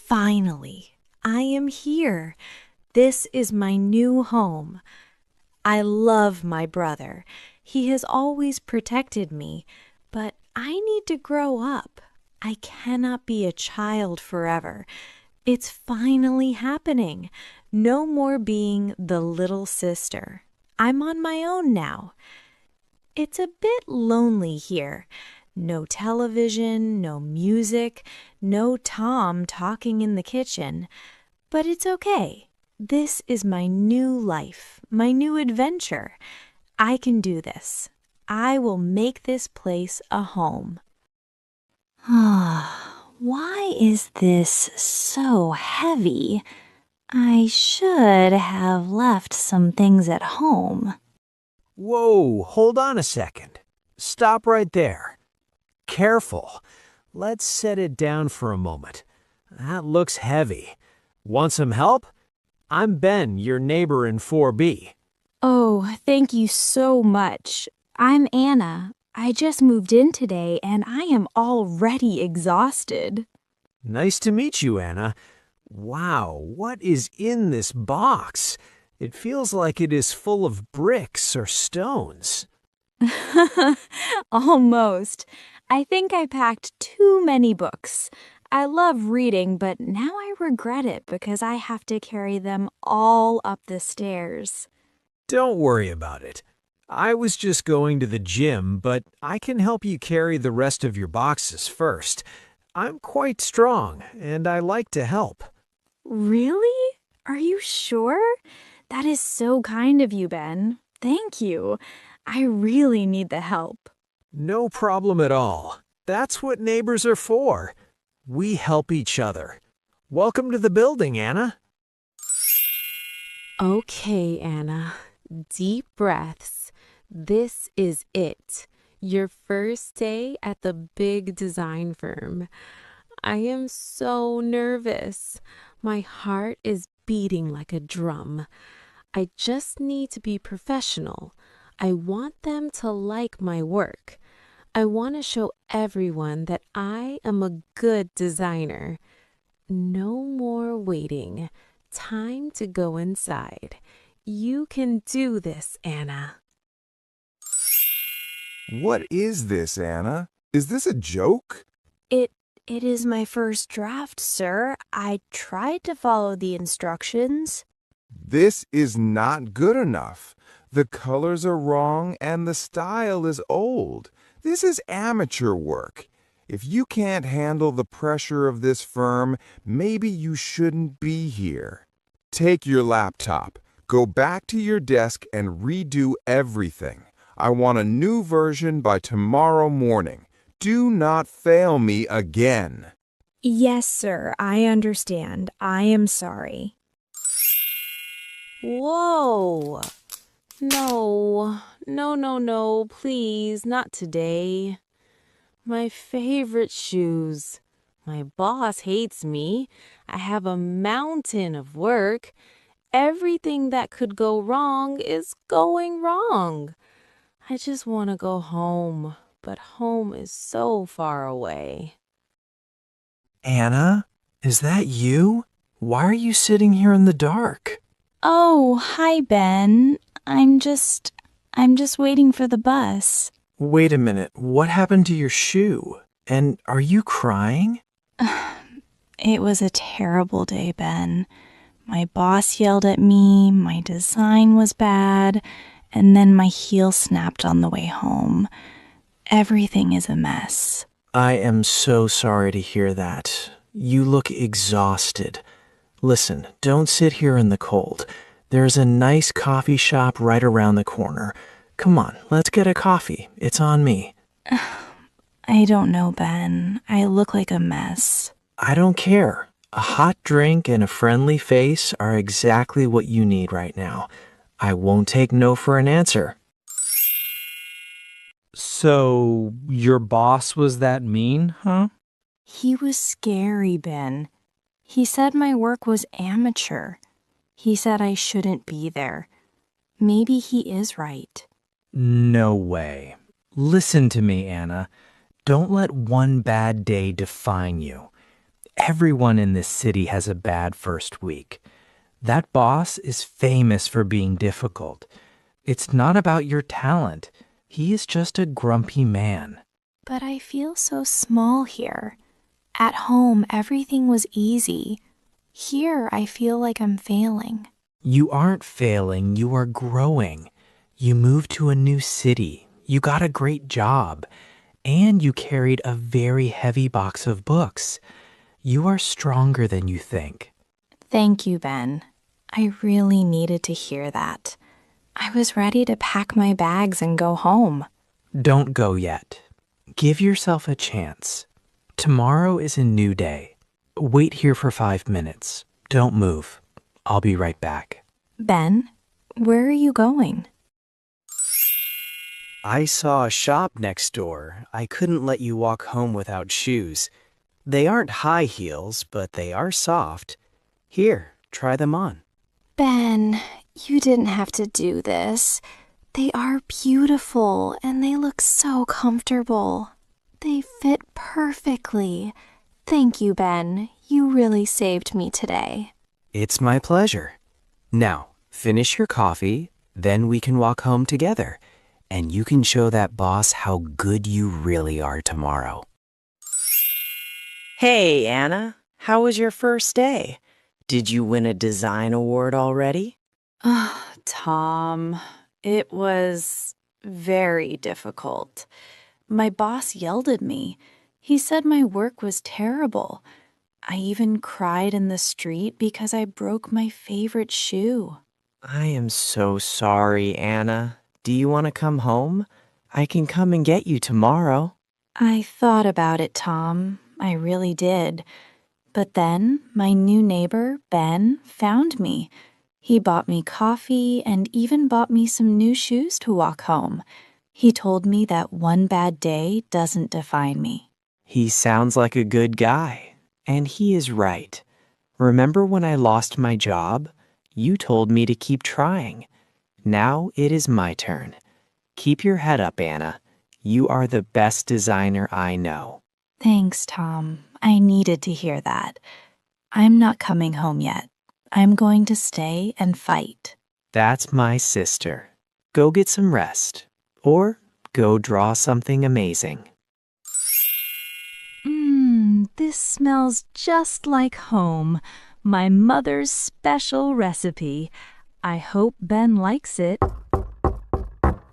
Finally, I am here. This is my new home. I love my brother. He has always protected me, but I need to grow up. I cannot be a child forever. It's finally happening. No more being the little sister. I'm on my own now. It's a bit lonely here. No television, no music, no Tom talking in the kitchen. But it's okay. This is my new life, my new adventure. I can do this. I will make this place a home. Why is this so heavy? I should have left some things at home. Whoa, hold on a second. Stop right there. Careful. Let's set it down for a moment. That looks heavy. Want some help? I'm Ben, your neighbor in 4B. Oh, thank you so much. I'm Anna. I just moved in today and I am already exhausted. Nice to meet you, Anna. Wow, what is in this box? It feels like it is full of bricks or stones. Almost. I think I packed too many books. I love reading, but now I regret it because I have to carry them all up the stairs. Don't worry about it. I was just going to the gym, but I can help you carry the rest of your boxes first. I'm quite strong, and I like to help. Really? Are you sure? That is so kind of you, Ben. Thank you. I really need the help. No problem at all. That's what neighbors are for. We help each other. Welcome to the building, Anna. Okay, Anna. Deep breaths. This is it. Your first day at the big design firm. I am so nervous. My heart is beating like a drum. I just need to be professional. I want them to like my work. I want to show everyone that I am a good designer. No more waiting. Time to go inside. You can do this, Anna. What is this, Anna? Is this a joke? It is my first draft, sir. I tried to follow the instructions. This is not good enough. The colors are wrong and the style is old. This is amateur work. If you can't handle the pressure of this firm, maybe you shouldn't be here. Take your laptop, go back to your desk and redo everything. I want a new version by tomorrow morning. Do not fail me again. Yes, sir. I understand. I am sorry. Whoa! No, please, not today. My favorite shoes. My boss hates me. I have a mountain of work. Everything that could go wrong is going wrong. I just want to go home, but home is so far away. Anna, is that you? Why are you sitting here in the dark? Oh, hi, Ben. I'm just waiting for the bus. Wait a minute, what happened to your shoe? And are you crying? It was a terrible day, Ben. My boss yelled at me, my design was bad, and then my heel snapped on the way home. Everything is a mess. I am so sorry to hear that. You look exhausted. Listen, don't sit here in the cold. There's a nice coffee shop right around the corner. Come on, let's get a coffee. It's on me. I don't know, Ben. I look like a mess. I don't care. A hot drink and a friendly face are exactly what you need right now. I won't take no for an answer. So, your boss was that mean, huh? He was scary, Ben. He said my work was amateur. He said I shouldn't be there. Maybe he is right. No way. Listen to me, Anna. Don't let one bad day define you. Everyone in this city has a bad first week. That boss is famous for being difficult. It's not about your talent. He is just a grumpy man. But I feel so small here. At home, everything was easy. Here, I feel like I'm failing. You aren't failing, you are growing. You moved to a new city. You got a great job. And you carried a very heavy box of books. You are stronger than you think. Thank you, Ben. I really needed to hear that. I was ready to pack my bags and go home. Don't go yet. Give yourself a chance. Tomorrow is a new day. Wait here for 5 minutes. Don't move. I'll be right back. Ben, where are you going? I saw a shop next door. I couldn't let you walk home without shoes. They aren't high heels, but they are soft. Here, try them on. Ben, you didn't have to do this. They are beautiful and they look so comfortable. They fit perfectly. Thank you, Ben. You really saved me today. It's my pleasure. Now, finish your coffee, then we can walk home together, and you can show that boss how good you really are tomorrow. Hey, Anna, how was your first day? Did you win a design award already? Tom, it was very difficult. My boss yelled at me. He said my work was terrible. I even cried in the street because I broke my favorite shoe. I am so sorry, Anna. Do you want to come home? I can come and get you tomorrow. I thought about it, Tom. I really did. But then my new neighbor, Ben, found me. He bought me coffee and even bought me some new shoes to walk home. He told me that one bad day doesn't define me. He sounds like a good guy, and he is right. Remember when I lost my job? You told me to keep trying. Now it is my turn. Keep your head up, Anna. You are the best designer I know. Thanks, Tom. I needed to hear that. I'm not coming home yet. I'm going to stay and fight. That's my sister. Go get some rest. Or go draw something amazing. This smells just like home. My mother's special recipe. I hope Ben likes it.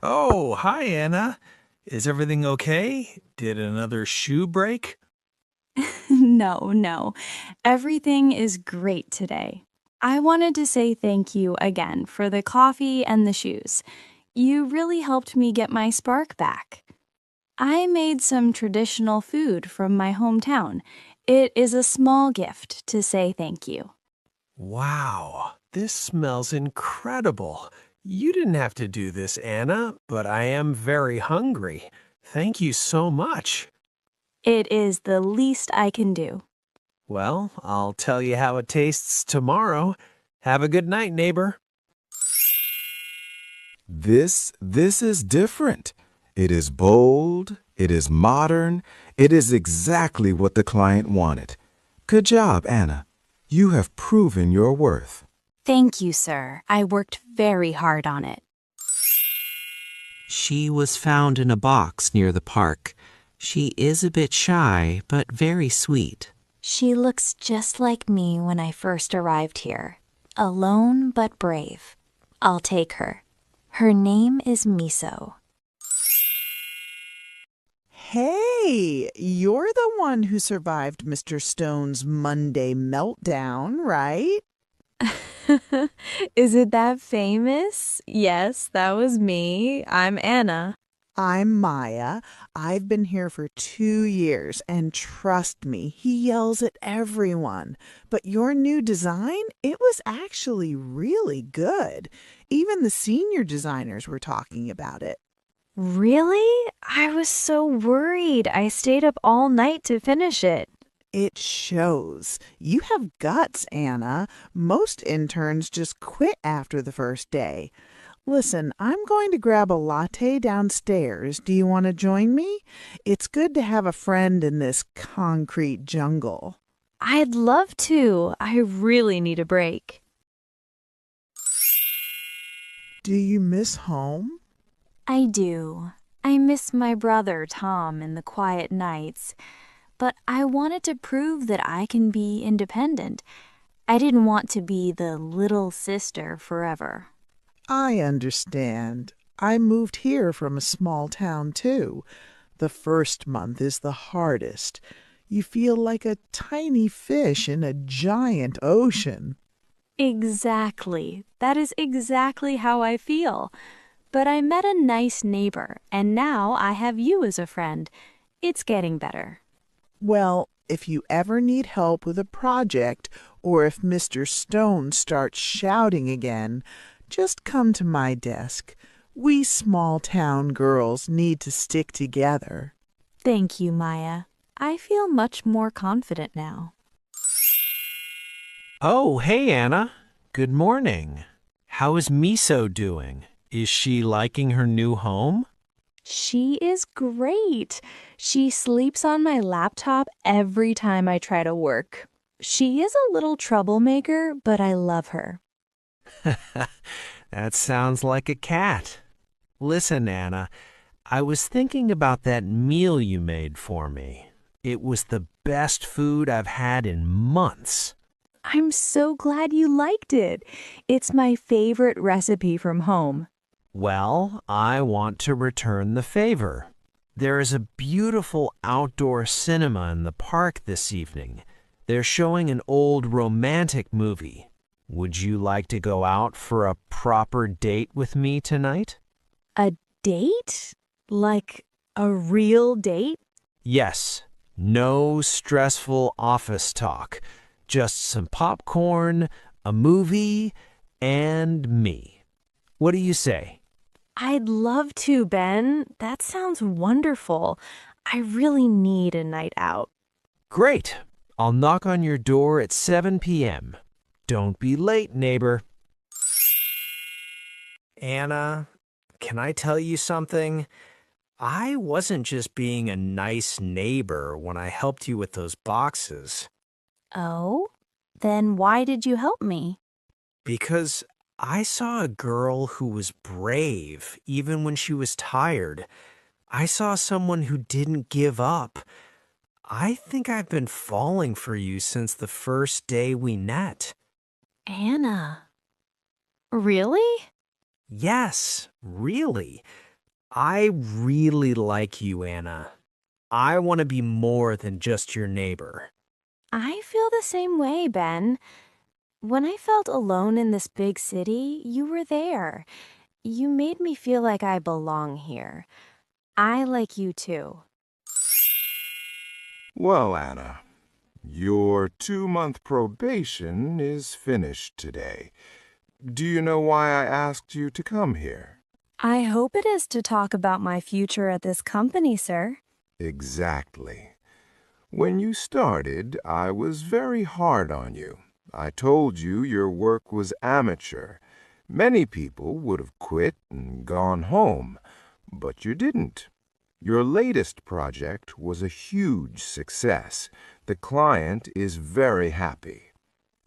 Oh, hi, Anna. Is everything okay? Did another shoe break? No. Everything is great today. I wanted to say thank you again for the coffee and the shoes. You really helped me get my spark back. I made some traditional food from my hometown. It is a small gift to say thank you. Wow, this smells incredible. You didn't have to do this, Anna, but I am very hungry. Thank you so much. It is the least I can do. Well, I'll tell you how it tastes tomorrow. Have a good night, neighbor. This is different. It is bold, it is modern, it is exactly what the client wanted. Good job, Anna. You have proven your worth. Thank you, sir. I worked very hard on it. She was found in a box near the park. She is a bit shy, but very sweet. She looks just like me when I first arrived here. Alone but brave. I'll take her. Her name is Miso. Hey, you're the one who survived Mr. Stone's Monday meltdown, right? Is it that famous? Yes, that was me. I'm Anna. I'm Maya. I've been here for 2 years, and trust me, he yells at everyone. But your new design, it was actually really good. Even the senior designers were talking about it. Really? I was so worried. I stayed up all night to finish it. It shows. You have guts, Anna. Most interns just quit after the first day. Listen, I'm going to grab a latte downstairs. Do you want to join me? It's good to have a friend in this concrete jungle. I'd love to. I really need a break. Do you miss home? I do. I miss my brother Tom in the quiet nights, but I wanted to prove that I can be independent. I didn't want to be the little sister forever. I understand. I moved here from a small town too. The first month is the hardest. You feel like a tiny fish in a giant ocean. Exactly. That is exactly how I feel. But I met a nice neighbor, and now I have you as a friend. It's getting better. Well, if you ever need help with a project or if Mr. Stone starts shouting again, just come to my desk. We small town girls need to stick together. Thank you, Maya. I feel much more confident now. Oh, hey, Anna. Good morning. How is Miso doing? Is she liking her new home? She is great. She sleeps on my laptop every time I try to work. She is a little troublemaker, but I love her. That sounds like a cat. Listen, Anna, I was thinking about that meal you made for me. It was the best food I've had in months. I'm so glad you liked it. It's my favorite recipe from home. Well, I want to return the favor. There is a beautiful outdoor cinema in the park this evening. They're showing an old romantic movie. Would you like to go out for a proper date with me tonight? A date? Like a real date? Yes. No stressful office talk. Just some popcorn, a movie, and me. What do you say? I'd love to, Ben. That sounds wonderful. I really need a night out. Great. I'll knock on your door at 7 p.m. Don't be late, neighbor. Anna, can I tell you something? I wasn't just being a nice neighbor when I helped you with those boxes. Oh? Then why did you help me? Because I saw a girl who was brave even when she was tired. I saw someone who didn't give up. I think I've been falling for you since the first day we met. Anna. Really? Yes, really. I really like you, Anna. I want to be more than just your neighbor. I feel the same way, Ben. When I felt alone in this big city, you were there. You made me feel like I belong here. I like you too. Well, Anna, your 2-month probation is finished today. Do you know why I asked you to come here? I hope it is to talk about my future at this company, sir. Exactly. When you started, I was very hard on you. I told you your work was amateur. Many people would have quit and gone home, but you didn't. Your latest project was a huge success. The client is very happy.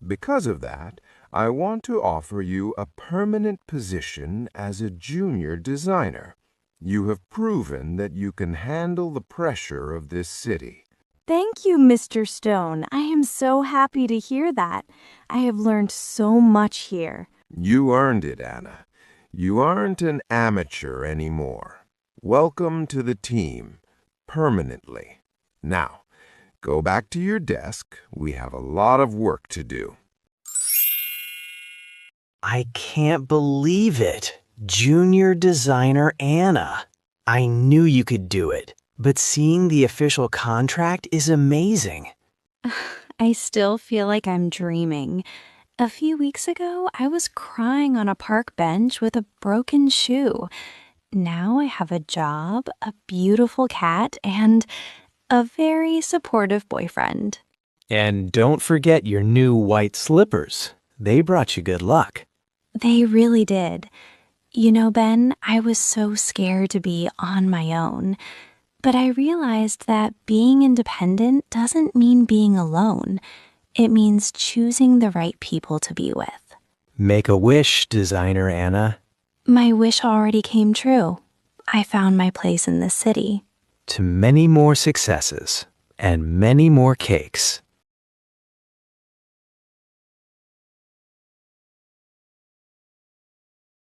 Because of that, I want to offer you a permanent position as a junior designer. You have proven that you can handle the pressure of this city. Thank you, Mr. Stone. I am so happy to hear that. I have learned so much here. You earned it, Anna. You aren't an amateur anymore. Welcome to the team, permanently. Now, go back to your desk. We have a lot of work to do. I can't believe it. Junior designer Anna. I knew you could do it, but seeing the official contract is amazing. I still feel like I'm dreaming. A few weeks ago, I was crying on a park bench with a broken shoe. Now I have a job, a beautiful cat, and a very supportive boyfriend. And don't forget your new white slippers. They brought you good luck. They really did. You know, Ben, I was so scared to be on my own. But I realized that being independent doesn't mean being alone. It means choosing the right people to be with. Make a wish, designer Anna. My wish already came true. I found my place in this city. To many more successes and many more cakes.